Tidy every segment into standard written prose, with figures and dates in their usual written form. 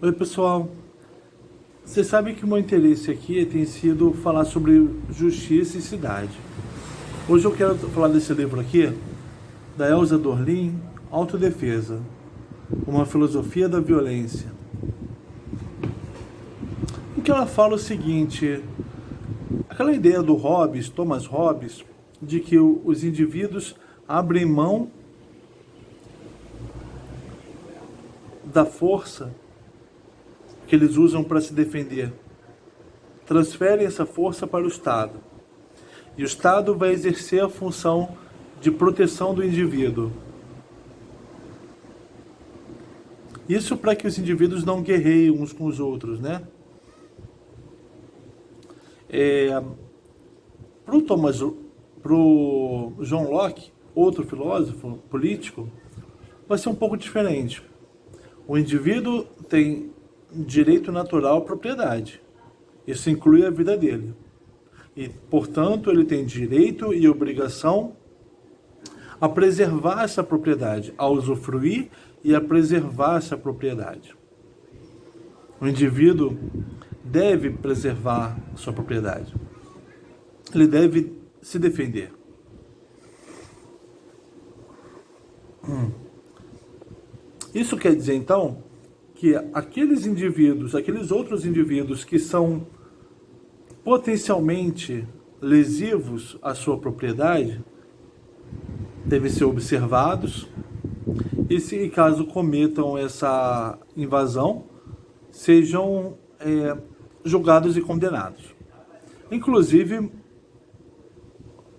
Oi, pessoal. Vocês sabem que o meu interesse aqui tem sido falar sobre justiça e cidade. Hoje eu quero falar desse livro aqui, da Elza Dorlin, Autodefesa, uma filosofia da violência. Em que ela fala o seguinte, aquela ideia do Hobbes, Thomas Hobbes, de que os indivíduos abrem mão da força que eles usam para se defender, transferem essa força para o Estado. E o Estado vai exercer a função de proteção do indivíduo. Isso para que os indivíduos não guerreiem uns com os outros, né? Pro John Locke, outro filósofo político, vai ser um pouco diferente. O indivíduo tem direito natural à propriedade. Isso inclui a vida dele. E, portanto, ele tem direito e obrigação a preservar essa propriedade, a usufruir e a preservar essa propriedade. O indivíduo deve preservar sua propriedade. Ele deve se defender. Isso quer dizer, então, que aqueles indivíduos, aqueles outros indivíduos que são potencialmente lesivos à sua propriedade, devem ser observados e, se caso cometam essa invasão, sejam julgados e condenados, inclusive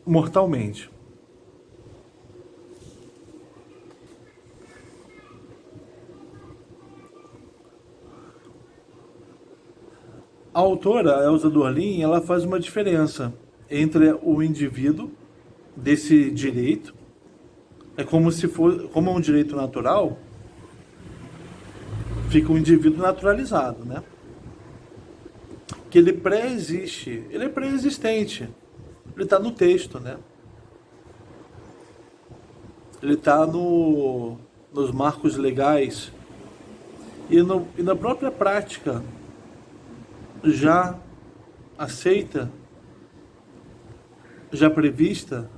mortalmente. A autora, Elza Dorlin, ela faz uma diferença entre o indivíduo desse direito, como é um direito natural, fica um indivíduo naturalizado, né? Que ele pré-existe, ele é pré-existente, ele está no texto, né? Ele está nos marcos legais e na própria prática já aceita, já prevista,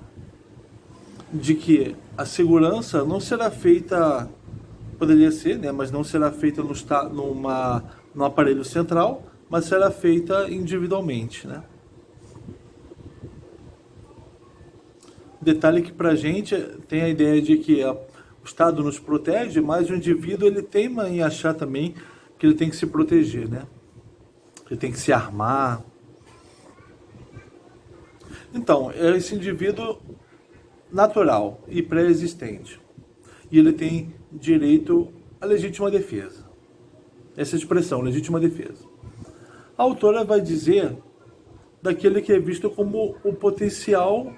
de que a segurança não será feita, poderia ser, né, mas não será feita num aparelho central, mas será feita individualmente, né? Detalhe que pra gente tem a ideia de que o Estado nos protege, mas o indivíduo ele teima em achar também que ele tem que se proteger, né? Ele tem que se armar. Então, é esse indivíduo natural e pré-existente. E ele tem direito à legítima defesa. Essa expressão, legítima defesa. A autora vai dizer daquele que é visto como o potencial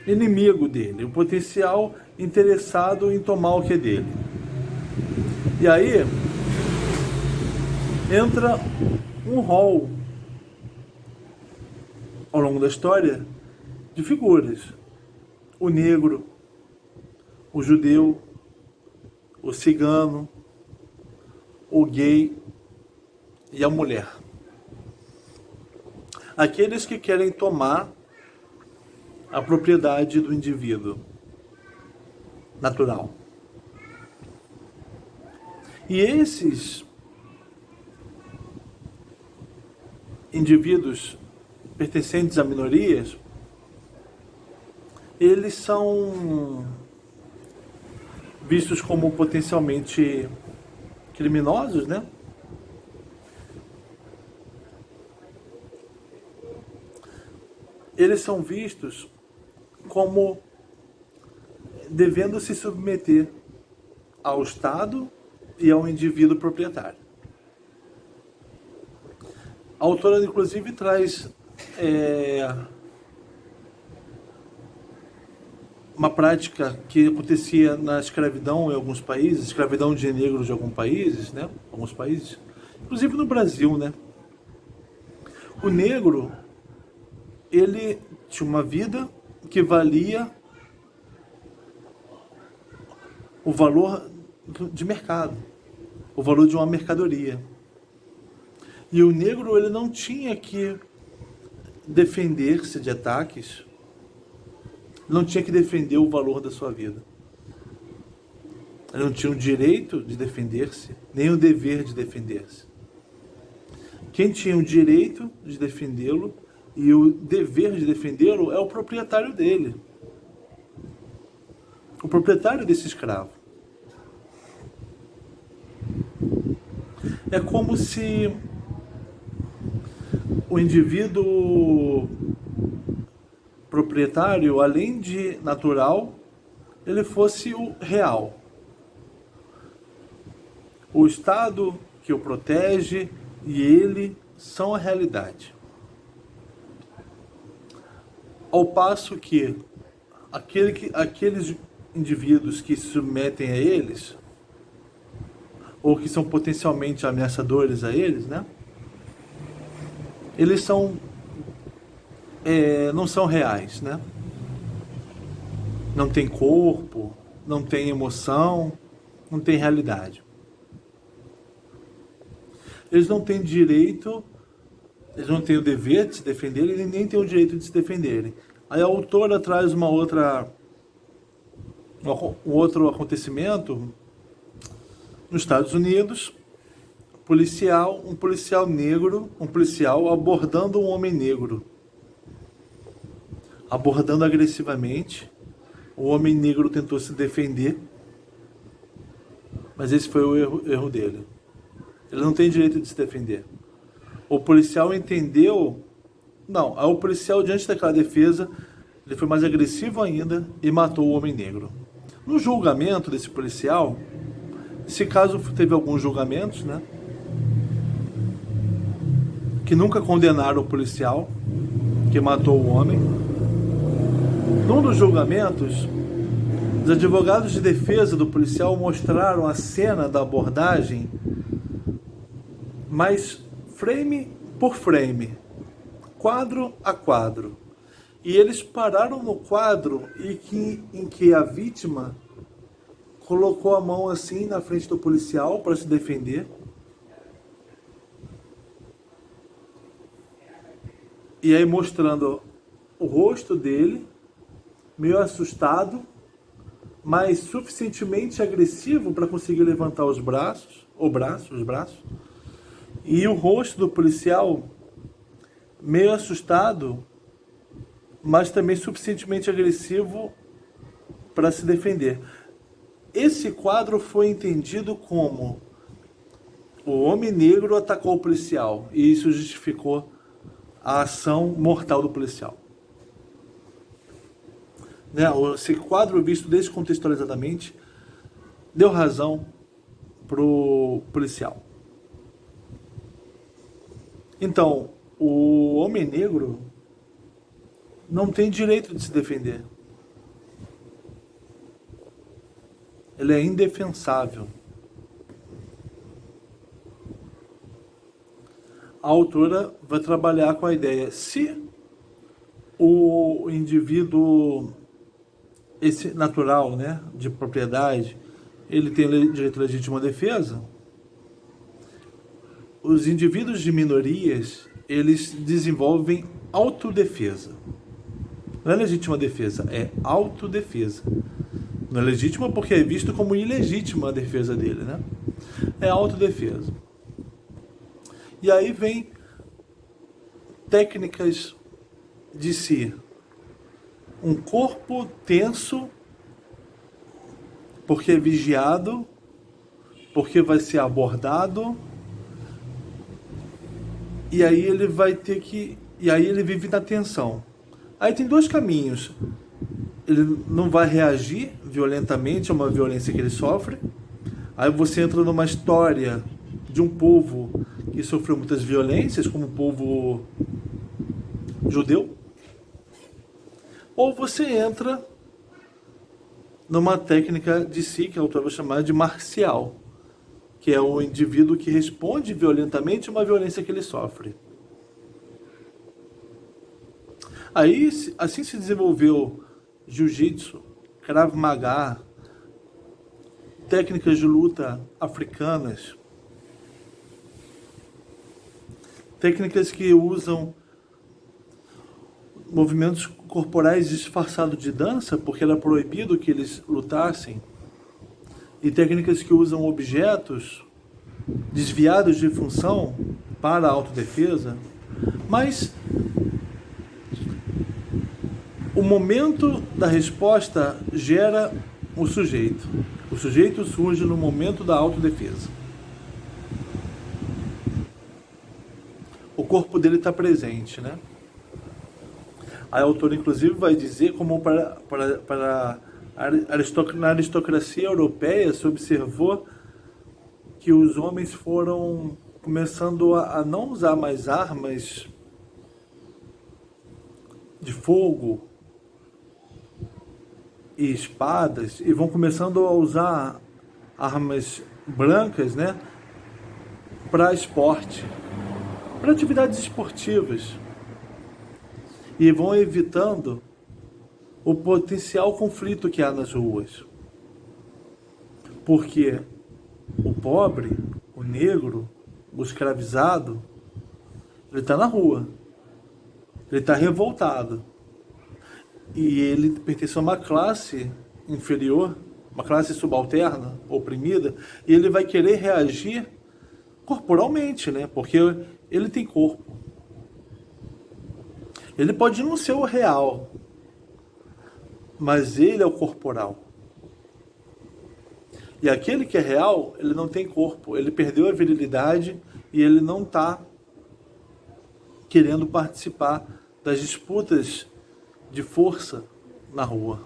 inimigo dele, o potencial interessado em tomar o que é dele. E aí entra um rol ao longo da história de figuras: o negro, o judeu, o cigano, o gay e a mulher. Aqueles que querem tomar a propriedade do indivíduo natural. E esses indivíduos pertencentes a minorias, eles são vistos como potencialmente criminosos, né? Eles são vistos como devendo se submeter ao Estado e ao indivíduo proprietário. A autora, inclusive, traz uma prática que acontecia na escravidão em alguns países, escravidão de negros de alguns países, né? Alguns países, inclusive no Brasil, né? O negro, ele tinha uma vida que valia o valor de mercado. o valor de uma mercadoria. E o negro, ele não tinha que defender-se de ataques, não tinha que defender o valor da sua vida. Ele não tinha o direito de defender-se, nem o dever de defender-se. Quem tinha o direito de defendê-lo e o dever de defendê-lo é o proprietário dele. O proprietário desse escravo. É como se o indivíduo proprietário, além de natural, ele fosse o real. O Estado que o protege e ele são a realidade. Ao passo que aqueles indivíduos que se submetem a eles, ou que são potencialmente ameaçadores a eles, né? Eles não são reais, né? Não tem corpo, não tem emoção, não tem realidade. Eles não têm direito, eles não têm o dever de se defenderem, nem têm o direito de se defenderem. Aí a autora traz um outro acontecimento nos Estados Unidos, um policial negro, um policial abordando um homem negro, abordando agressivamente. O homem negro tentou se defender, mas esse foi o erro dele. Ele não tem direito de se defender. O policial entendeu... Não, aí o policial, diante daquela defesa, ele foi mais agressivo ainda e matou o homem negro. No julgamento desse policial, esse caso teve alguns julgamentos, né? Que nunca condenaram o policial que matou o homem. Num dos julgamentos, os advogados de defesa do policial mostraram a cena da abordagem, mas frame por frame, quadro a quadro. E eles pararam no quadro em que a vítima colocou a mão assim na frente do policial para se defender. E aí mostrando o rosto dele, meio assustado, mas suficientemente agressivo para conseguir levantar os braços. E o rosto do policial, meio assustado, mas também suficientemente agressivo para se defender. Esse quadro foi entendido como o homem negro atacou o policial, e isso justificou a ação mortal do policial. Esse quadro, visto descontextualizadamente, deu razão pro policial. Então, o homem negro não tem direito de se defender. Ele é indefensável. A autora vai trabalhar com a ideia: se o indivíduo, esse natural, né, de propriedade, ele tem direito à legítima defesa, os indivíduos de minorias, eles desenvolvem autodefesa. Não é legítima defesa, é autodefesa. Não é legítima porque é visto como ilegítima a defesa dele, né? É autodefesa. E aí vem técnicas de si. Um corpo tenso, porque é vigiado, porque vai ser abordado, e aí ele vai ter que... E aí ele vive na tensão. Aí tem dois caminhos. Ele não vai reagir violentamente a uma violência que ele sofre. Aí você entra numa história de um povo que sofreu muitas violências, como o povo judeu. Ou você entra numa técnica de si, que a autora vai chamar de marcial, que é o indivíduo que responde violentamente a uma violência que ele sofre. Aí, assim se desenvolveu jiu-jitsu, Krav Maga, técnicas de luta africanas, técnicas que usam movimentos corporais disfarçados de dança, porque era proibido que eles lutassem, e técnicas que usam objetos desviados de função para a autodefesa, mas o momento da resposta gera o sujeito. O sujeito surge no momento da autodefesa. O corpo dele está presente, né? A autora, inclusive, vai dizer como na aristocracia europeia se observou que os homens foram começando a não usar mais armas de fogo e espadas, e vão começando a usar armas brancas, né, para esporte, para atividades esportivas, e vão evitando o potencial conflito que há nas ruas, porque o pobre, o negro, o escravizado, ele está na rua, ele está revoltado, e ele pertence a uma classe inferior, uma classe subalterna, oprimida, e ele vai querer reagir corporalmente, né? Porque ele tem corpo. Ele pode não ser o real, mas ele é o corporal. E aquele que é real, ele não tem corpo, ele perdeu a virilidade e ele não está querendo participar das disputas de força na rua.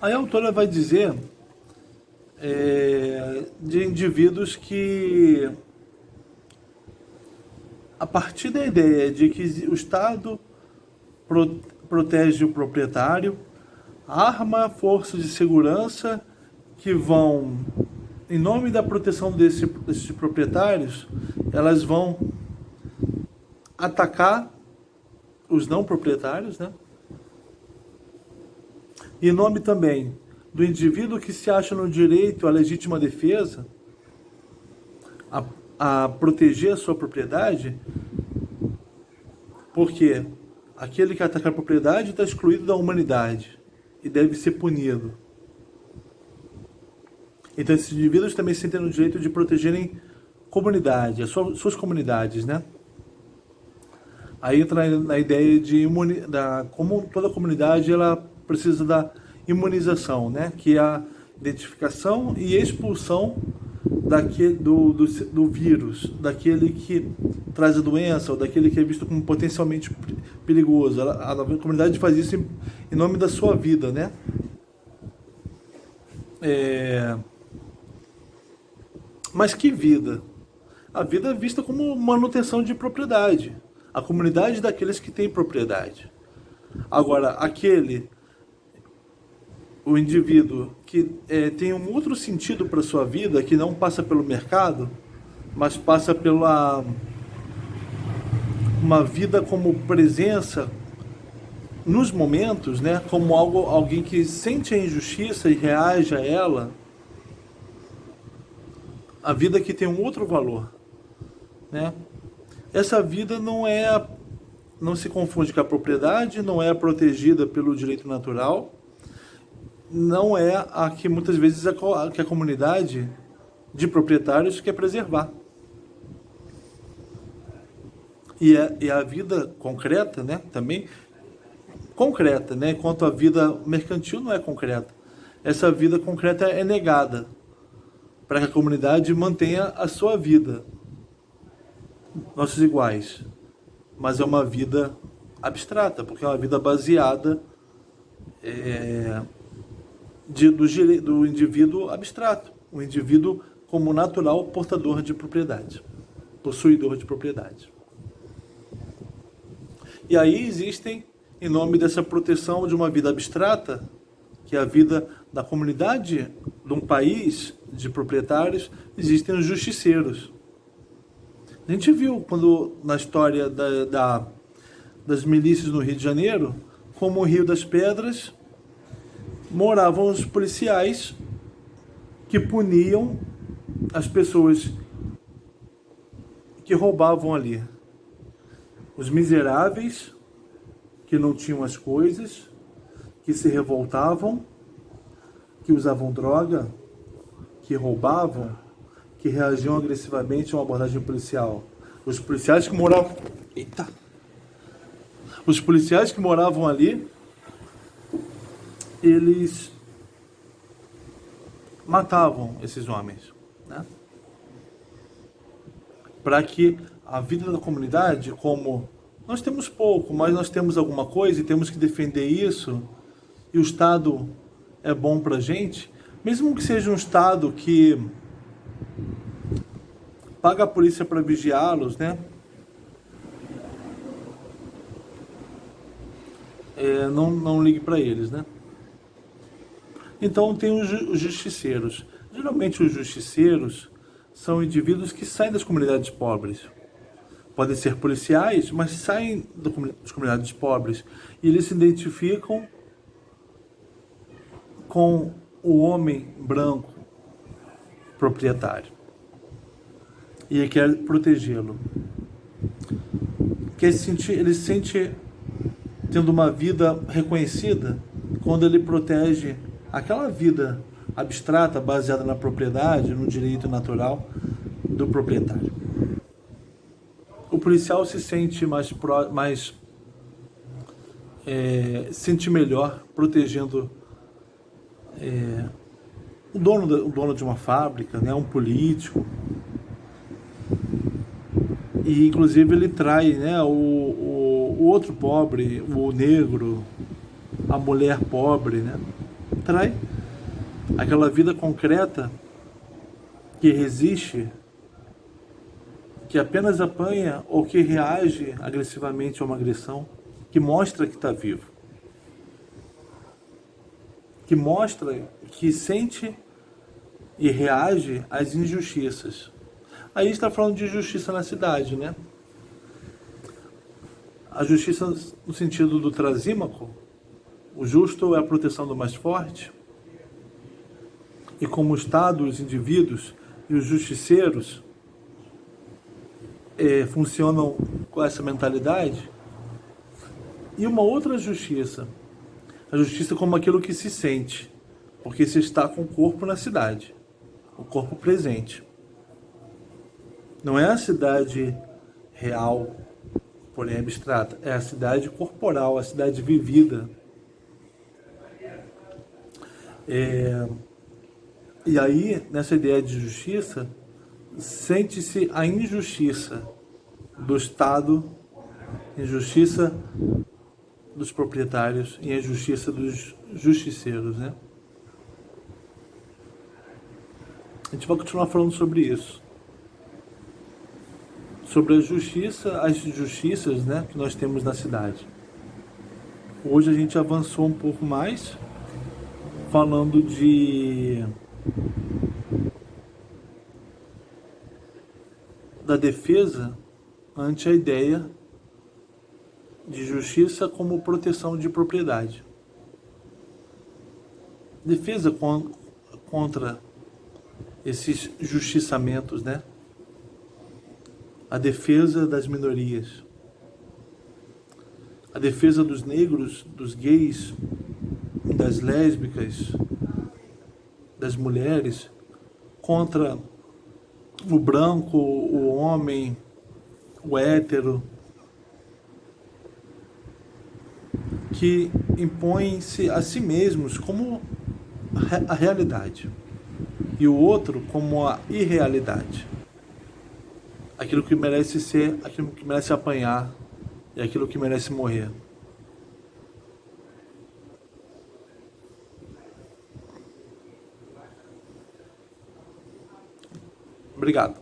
Aí a autora vai dizer de indivíduos que, a partir da ideia de que o Estado protege o proprietário, arma forças de segurança que vão, em nome da proteção desses proprietários, elas vão atacar os não proprietários, né? Em nome também do indivíduo que se acha no direito à legítima defesa, a proteger a sua propriedade, porque aquele que ataca a propriedade está excluído da humanidade e deve ser punido. Então esses indivíduos também se sentem no direito de protegerem comunidade, as suas comunidades, né? Aí entra na ideia de como toda comunidade ela precisa da imunização, né? Que é a identificação e expulsão do vírus, daquele que traz a doença, ou daquele que é visto como potencialmente perigoso. A comunidade faz isso em nome da sua vida, né? Mas que vida? A vida é vista como manutenção de propriedade. A comunidade daqueles que têm propriedade. Agora, o indivíduo que tem um outro sentido para a sua vida, que não passa pelo mercado, mas passa pela uma vida como presença nos momentos, né? Como alguém que sente a injustiça e reage a ela, a vida que tem um outro valor, né? Essa vida não se confunde com a propriedade, não é protegida pelo direito natural, não é a que muitas vezes que a comunidade de proprietários quer preservar. E a vida concreta, né, também concreta, né, enquanto a vida mercantil não é concreta. Essa vida concreta é negada para que a comunidade mantenha a sua vida, nossos iguais. Mas é uma vida abstrata, porque é uma vida baseada do indivíduo abstrato, o indivíduo como natural portador de propriedade, possuidor de propriedade. E aí existem, em nome dessa proteção de uma vida abstrata, que a vida da comunidade de um país de proprietários existem os justiceiros. A gente viu quando na história das milícias no Rio de Janeiro, como o Rio das Pedras, moravam os policiais que puniam as pessoas que roubavam ali. Os miseráveis que não tinham as coisas, que se revoltavam, que usavam droga, que roubavam, que reagiam agressivamente a uma abordagem policial. Os policiais que moravam... Eita! Os policiais que moravam ali, eles matavam esses homens, né? Para que a vida da comunidade, como nós temos pouco, mas nós temos alguma coisa e temos que defender isso, e o Estado é bom para a gente, mesmo que seja um Estado que paga a polícia para vigiá-los, né? Não ligue para eles, né? Então tem os justiceiros. Geralmente os justiceiros são indivíduos que saem das comunidades pobres. Podem ser policiais, mas saem das comunidades pobres. E eles se identificam com o homem branco proprietário. E ele quer protegê-lo. Ele se sente tendo uma vida reconhecida quando ele protege aquela vida abstrata, baseada na propriedade, no direito natural do proprietário. O policial se sente sente melhor protegendo o dono de uma fábrica, né, um político. E inclusive ele trai, né, o outro pobre, o negro, a mulher pobre, né? Trai aquela vida concreta que resiste, que apenas apanha ou que reage agressivamente a uma agressão, que mostra que está vivo, que mostra que sente e reage às injustiças. Aí está falando de justiça na cidade, né? A justiça no sentido do Trasímaco, o justo é a proteção do mais forte, e como o Estado, os indivíduos e os justiceiros funcionam com essa mentalidade. E uma outra justiça, a justiça como aquilo que se sente, porque se está com o corpo na cidade, o corpo presente. Não é a cidade real, porém abstrata, é a cidade corporal, a cidade vivida. E aí, nessa ideia de justiça, sente-se a injustiça do Estado, a injustiça dos proprietários e a injustiça dos justiceiros, né? A gente vai continuar falando sobre isso. Sobre a justiça, as injustiças, né, que nós temos na cidade. Hoje a gente avançou um pouco mais, falando da defesa ante a ideia de justiça como proteção de propriedade. Defesa contra esses justiçamentos, né? A defesa das minorias. A defesa dos negros, dos gays, das lésbicas, das mulheres, contra o branco, o homem, o hétero, que impõem-se a si mesmos como a realidade e o outro como a irrealidade. Aquilo que merece ser, aquilo que merece apanhar e aquilo que merece morrer. Obrigado.